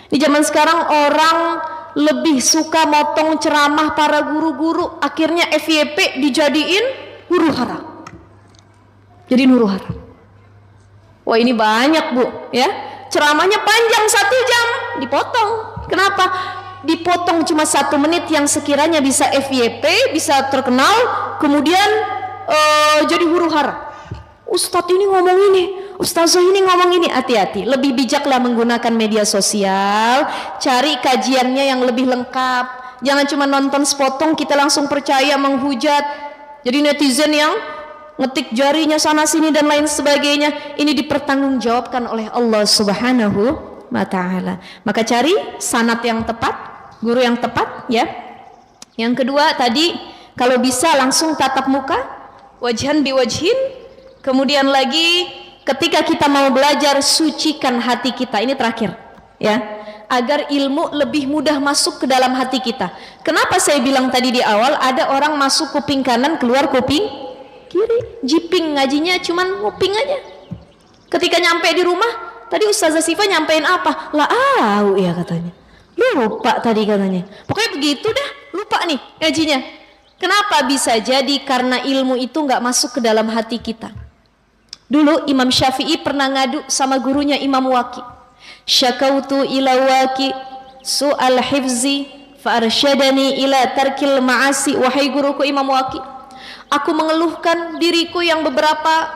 Di zaman sekarang orang lebih suka motong ceramah para guru-guru, akhirnya FYP dijadiin huru hara. Jadi huru hara. Wah, ini banyak Bu ya, ceramahnya panjang 1 jam dipotong. Kenapa? Dipotong cuma 1 menit yang sekiranya bisa FYP, bisa terkenal, kemudian jadi huru hara. Ustadz ini ngomong ini, ustazah ini ngomong ini. Hati-hati, lebih bijaklah menggunakan media sosial, cari kajiannya yang lebih lengkap. Jangan cuma nonton sepotong kita langsung percaya, menghujat. Jadi netizen yang ngetik jarinya sana sini dan lain sebagainya, ini dipertanggungjawabkan oleh Allah Subhanahu wa ta'ala. Maka cari sanad yang tepat, guru yang tepat ya. Yang kedua tadi, kalau bisa langsung tatap muka, wajhan biwajhin. Kemudian lagi ketika kita mau belajar, sucikan hati kita. Ini terakhir ya, agar ilmu lebih mudah masuk ke dalam hati kita. Kenapa saya bilang tadi di awal, ada orang masuk kuping kanan, keluar kuping kiri, jiping, ngajinya cuman nguping aja. Ketika nyampe di rumah, tadi Ustazah Sifa nyampein apa? Lah ya katanya, lupa tadi katanya. Pokoknya begitu dah, lupa nih ngajinya. Kenapa? Bisa jadi karena ilmu itu nggak masuk ke dalam hati kita. Dulu Imam Syafi'i pernah ngadu sama gurunya Imam Waqi. Syakautu ila Waqi su'al hifzi fa'arsyadani ila tarkil ma'asi. Wahai guruku Imam Waqi, aku mengeluhkan diriku yang beberapa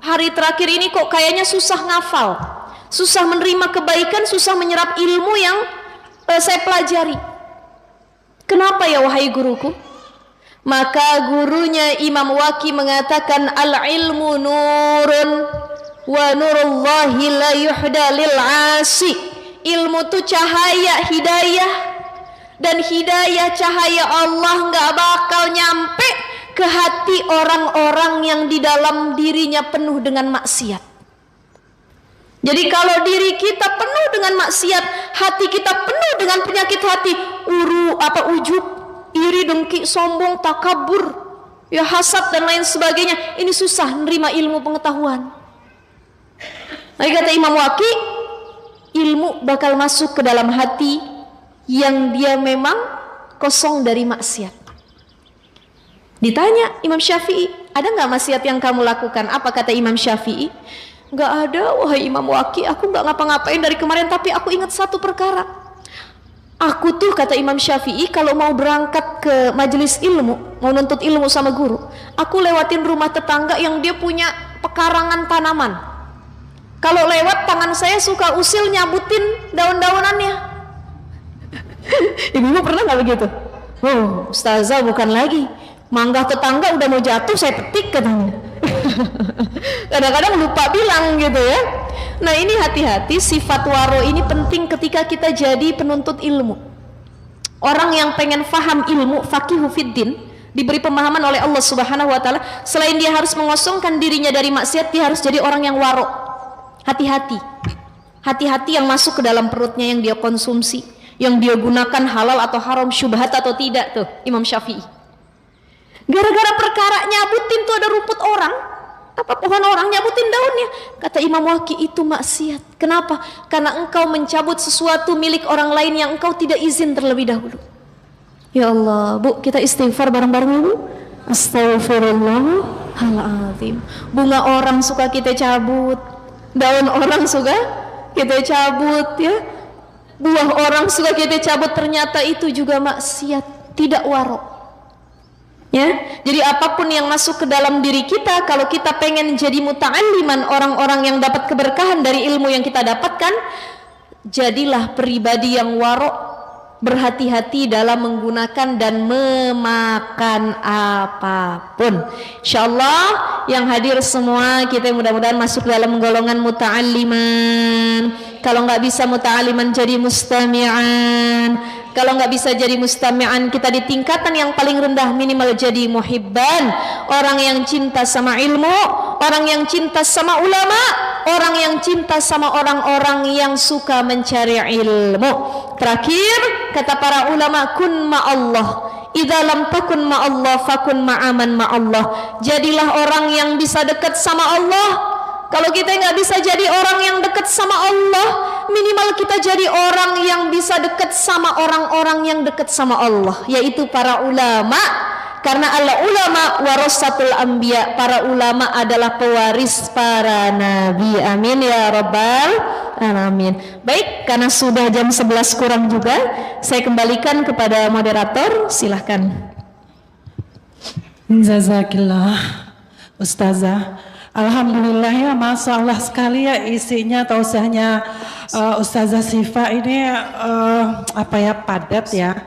hari terakhir ini kok kayaknya susah ngafal, susah menerima kebaikan, susah menyerap ilmu yang saya pelajari. Kenapa ya wahai guruku? Maka gurunya Imam Waqi mengatakan, al-ilmu nurun wa nurullahi la yuhda lil asi. Ilmu itu cahaya hidayah, dan hidayah cahaya Allah nggak bakal nyampe ke hati orang-orang yang di dalam dirinya penuh dengan maksiat. Jadi kalau diri kita penuh dengan maksiat, hati kita penuh dengan penyakit hati, ujub, iri, dengki, sombong, takabur, ya hasad dan lain sebagainya, ini susah menerima ilmu pengetahuan. Lagi kata Imam Waqi, ilmu bakal masuk ke dalam hati yang dia memang kosong dari maksiat. Ditanya Imam Syafi'i, ada nggak maksiat yang kamu lakukan? Apa kata Imam Syafi'i? Nggak ada wahai Imam Waqi, aku nggak ngapa-ngapain dari kemarin, tapi aku ingat satu perkara. Aku tuh, kata Imam Syafi'i, kalau mau berangkat ke majelis ilmu, mau nuntut ilmu sama guru, aku lewatin rumah tetangga yang dia punya pekarangan tanaman. Kalau lewat, tangan saya suka usil nyabutin daun-daunannya. Ibu pernah nggak begitu? Oh, ustazah bukan lagi, mangga tetangga udah mau jatuh saya petik katanya. Kadang-kadang lupa bilang gitu ya. Nah ini hati-hati, sifat waro ini penting ketika kita jadi penuntut ilmu. Orang yang pengen faham ilmu, faqihu fiddin, diberi pemahaman oleh Allah Subhanahu wa ta'ala, selain dia harus mengosongkan dirinya dari maksiat, dia harus jadi orang yang waro. Hati-hati, hati-hati yang masuk ke dalam perutnya, yang dia konsumsi, yang dia gunakan halal atau haram, syubhat atau tidak. Tuh Imam Syafi'i, gara-gara perkara nyabutin tuh ada rumput orang, apa pohon orang, nyabutin daunnya, kata Imam Waqi, itu maksiat. Kenapa? Karena engkau mencabut sesuatu milik orang lain yang engkau tidak izin terlebih dahulu. Ya Allah, Bu, kita istighfar bareng-bareng Bu. Astaghfirullahaladzim. Bunga orang suka kita cabut, daun orang suka kita cabut ya, buah orang suka kita cabut, ternyata itu juga maksiat, tidak waro. Ya, jadi apapun yang masuk ke dalam diri kita, kalau kita pengen jadi muta'alliman, orang-orang yang dapat keberkahan dari ilmu yang kita dapatkan, jadilah pribadi yang waro, berhati-hati dalam menggunakan dan memakan apapun. Insyaallah yang hadir semua kita mudah-mudahan masuk dalam golongan muta'alliman. Kalau nggak bisa muta'alliman, jadi mustami'an. Kalau nggak bisa jadi mustami'an, kita di tingkatan yang paling rendah minimal jadi muhibban, orang yang cinta sama ilmu, orang yang cinta sama ulama, orang yang cinta sama orang-orang yang suka mencari ilmu. Terakhir kata para ulama, kun ma'allah, idza lam takun ma'allah fakun ma'aman ma'allah. Jadilah orang yang bisa dekat sama Allah Kalau kita nggak bisa jadi orang yang dekat sama Allah, minimal kita jadi orang yang bisa dekat sama orang-orang yang dekat sama Allah, yaitu para ulama. Karena al ulama warasatul anbiya, para ulama adalah pewaris para nabi. Amin ya rabbal alamin. Baik, karena sudah jam 11 kurang juga, saya kembalikan kepada moderator, silahkan. Jazakillah Ustazah. Alhamdulillah ya, Masya Allah sekali ya isinya tausiahnya Ustazah Syifa ini padat ya,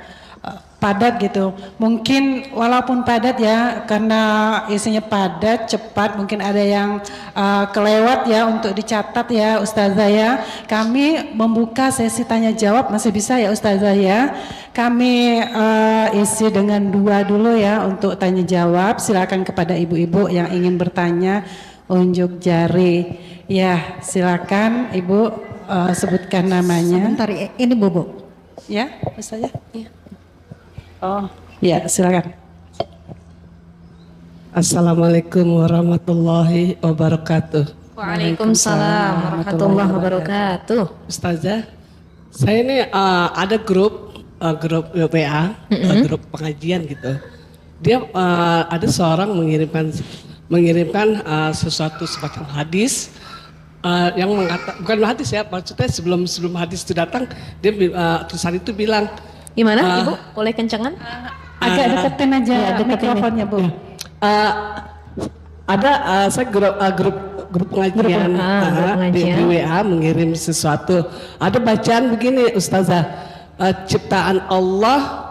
padat gitu. Mungkin walaupun padat ya, karena isinya padat, cepat, mungkin ada yang kelewat ya untuk dicatat ya Ustazah ya. Kami membuka sesi tanya jawab, masih bisa ya Ustazah ya. Kami isi dengan 2 dulu ya untuk tanya jawab. Silakan kepada ibu-ibu yang ingin bertanya, unjuk jari. Ya, silakan Ibu sebutkan namanya. Sebentar, ini Bobo. Ya, Ustazah. Ya. Oh, ya silakan. Assalamualaikum warahmatullahi wabarakatuh. Waalaikumsalam warahmatullahi wabarakatuh. Ustazah, saya ini ada grup WA, grup pengajian gitu. Dia ada seorang mengirimkan sesuatu semacam hadis yang mengatakan, bukan hadis ya, maksudnya sebelum hadis itu datang, dia tulisan itu bilang. Gimana Ibu? Boleh kencengan? Agak deketin aja ya, mikrofonnya Bu. Ada saya grup pengajian, di WA mengirim sesuatu. Ada bacaan begini Ustazah, ciptaan Allah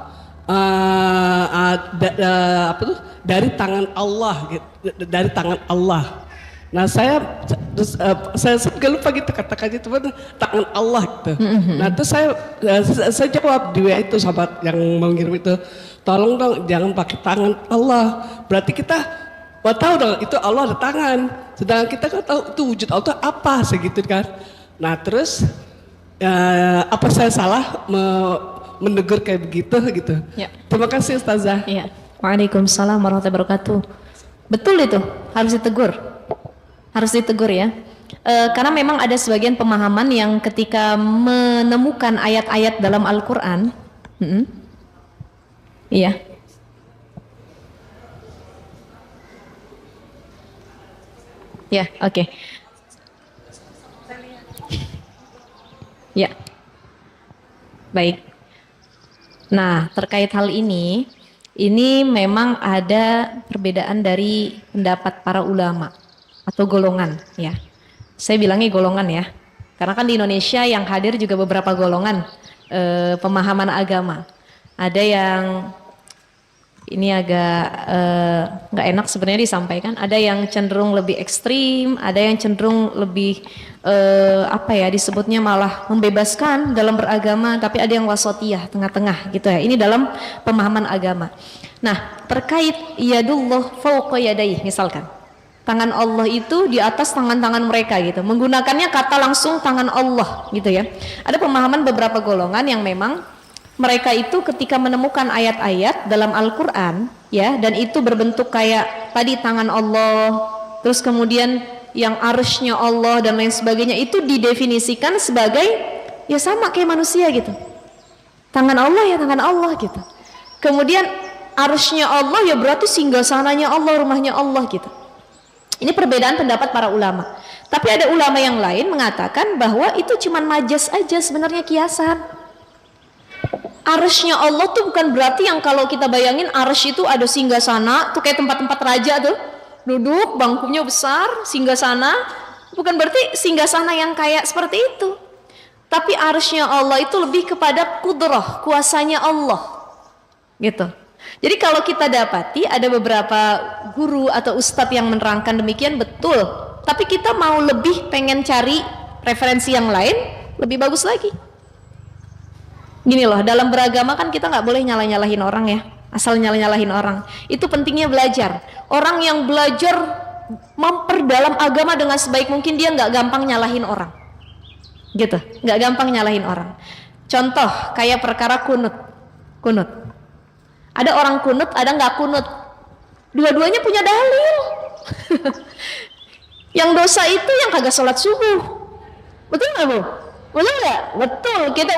dari tangan Allah, dari tangan Allah. Nah saya lupa gitu kata-kata itu, tangan Allah gitu. Nah terus saya jawab di WA itu sahabat yang mengirim itu, tolong dong jangan pakai tangan Allah. Berarti kita tahu dong itu Allah ada tangan. Sedangkan kita kan tahu itu wujud Allah itu apa segitu kan. Nah terus apa saya salah menegur kayak begitu gitu. Ya. Terima kasih Ustazah. Ya. Waalaikumsalam warahmatullahi wabarakatuh. Betul itu, harus ditegur. Harus ditegur ya, karena memang ada sebagian pemahaman yang ketika menemukan ayat-ayat dalam Al-Quran, iya, ya, oke, ya, baik. Nah, terkait hal ini memang ada perbedaan dari pendapat para ulama atau golongan ya. Saya bilangnya golongan ya, karena kan di Indonesia yang hadir juga beberapa golongan pemahaman agama. Ada yang ini agak nggak enak sebenarnya disampaikan. Ada yang cenderung lebih ekstrim, ada yang cenderung lebih disebutnya malah membebaskan dalam beragama, tapi ada yang wasatiyah, tengah-tengah gitu ya. Ini dalam pemahaman agama. Nah, terkait yadullah fawqa yadayhi misalkan. Tangan Allah itu di atas tangan-tangan mereka gitu. Menggunakannya kata langsung tangan Allah gitu ya. Ada pemahaman beberapa golongan yang memang mereka itu ketika menemukan ayat-ayat dalam Al-Quran ya, dan itu berbentuk kayak tadi tangan Allah, terus kemudian yang arsy-nya Allah dan lain sebagainya, itu didefinisikan sebagai ya sama kayak manusia gitu. Tangan Allah ya tangan Allah gitu. Kemudian arsy-nya Allah ya berarti singgasananya Allah, rumahnya Allah gitu. Ini perbedaan pendapat para ulama. Tapi ada ulama yang lain mengatakan bahwa itu cuma majas aja, sebenarnya kiasan. Arsy-nya Allah tuh bukan berarti yang kalau kita bayangin arsy itu ada singgasana, tuh kayak tempat-tempat raja tuh, duduk bangkunya besar, singgasana. Bukan berarti singgasana yang kayak seperti itu. Tapi arsy-nya Allah itu lebih kepada kudrah, kuasanya Allah. Gitu. Jadi kalau kita dapati ada beberapa guru atau ustadz yang menerangkan demikian, betul. Tapi kita mau lebih pengen cari referensi yang lain, lebih bagus lagi. Gini loh, dalam beragama kan kita nggak boleh nyalah-nyalahin orang ya, asal nyalah-nyalahin orang. Itu pentingnya belajar. Orang yang belajar memperdalam agama dengan sebaik mungkin, dia nggak gampang nyalahin orang. Gitu, nggak gampang nyalahin orang. Contoh kayak perkara kunut. Ada orang kunut, ada nggak kunut. Dua-duanya punya dalil. Yang dosa itu yang kagak sholat subuh. Betul nggak Bu? Betul nggak? Betul. Kita